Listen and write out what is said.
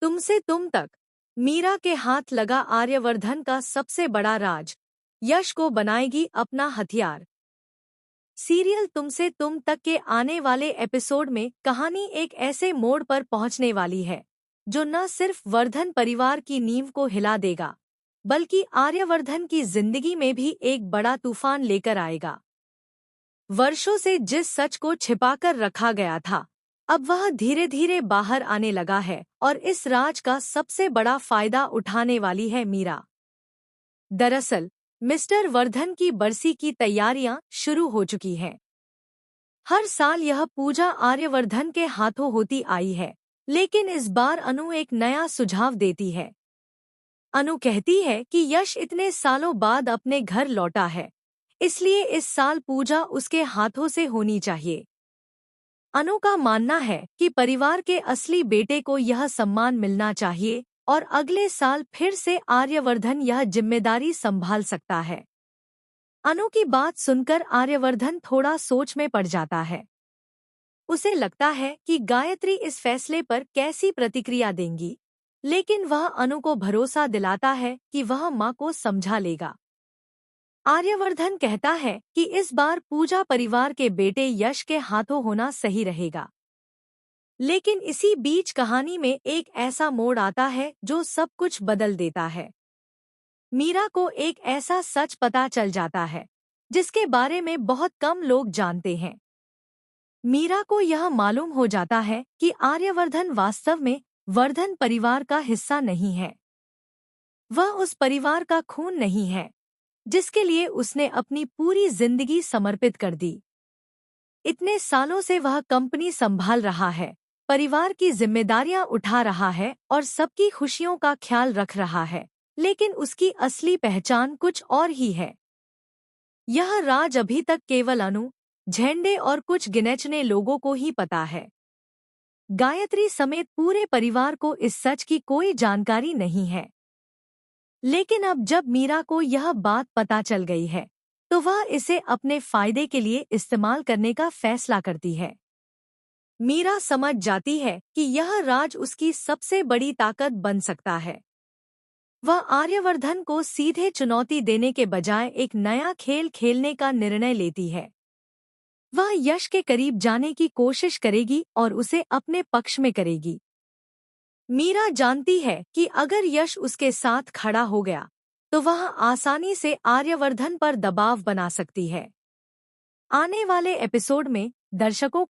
तुमसे तुम तक। मीरा के हाथ लगा आर्यवर्धन का सबसे बड़ा राज, यश को बनाएगी अपना हथियार। सीरियल तुमसे तुम तक के आने वाले एपिसोड में कहानी एक ऐसे मोड़ पर पहुंचने वाली है जो न सिर्फ वर्धन परिवार की नींव को हिला देगा, बल्कि आर्यवर्धन की जिंदगी में भी एक बड़ा तूफान लेकर आएगा। वर्षों से जिस सच को छिपाकर रखा गया था, अब वह धीरे धीरे बाहर आने लगा है और इस राज का सबसे बड़ा फायदा उठाने वाली है मीरा। दरअसल मिस्टर वर्धन की बरसी की तैयारियां शुरू हो चुकी हैं। हर साल यह पूजा आर्यवर्धन के हाथों होती आई है, लेकिन इस बार अनु एक नया सुझाव देती है। अनु कहती है कि यश इतने सालों बाद अपने घर लौटा है, इसलिए इस साल पूजा उसके हाथों से होनी चाहिए। अनु का मानना है कि परिवार के असली बेटे को यह सम्मान मिलना चाहिए और अगले साल फिर से आर्यवर्धन यह जिम्मेदारी संभाल सकता है। अनु की बात सुनकर आर्यवर्धन थोड़ा सोच में पड़ जाता है। उसे लगता है कि गायत्री इस फैसले पर कैसी प्रतिक्रिया देंगी, लेकिन वह अनु को भरोसा दिलाता है कि वह मां को समझा लेगा। आर्यवर्धन कहता है कि इस बार पूजा परिवार के बेटे यश के हाथों होना सही रहेगा। लेकिन इसी बीच कहानी में एक ऐसा मोड़ आता है जो सब कुछ बदल देता है। मीरा को एक ऐसा सच पता चल जाता है जिसके बारे में बहुत कम लोग जानते हैं। मीरा को यह मालूम हो जाता है कि आर्यवर्धन वास्तव में वर्धन परिवार का हिस्सा नहीं है। वह उस परिवार का खून नहीं है जिसके लिए उसने अपनी पूरी जिंदगी समर्पित कर दी। इतने सालों से वह कंपनी संभाल रहा है, परिवार की जिम्मेदारियां उठा रहा है और सबकी खुशियों का ख्याल रख रहा है, लेकिन उसकी असली पहचान कुछ और ही है। यह राज अभी तक केवल अनु, झेंडे और कुछ गिनेचुने लोगों को ही पता है। गायत्री समेत पूरे परिवार को इस सच की कोई जानकारी नहीं है। लेकिन अब जब मीरा को यह बात पता चल गई है, तो वह इसे अपने फायदे के लिए इस्तेमाल करने का फैसला करती है। मीरा समझ जाती है कि यह राज उसकी सबसे बड़ी ताकत बन सकता है। वह आर्यवर्धन को सीधे चुनौती देने के बजाय एक नया खेल खेलने का निर्णय लेती है। वह यश के करीब जाने की कोशिश करेगी और उसे अपने पक्ष में करेगी। मीरा जानती है कि अगर यश उसके साथ खड़ा हो गया तो वह आसानी से आर्यवर्धन पर दबाव बना सकती है। आने वाले एपिसोड में दर्शकों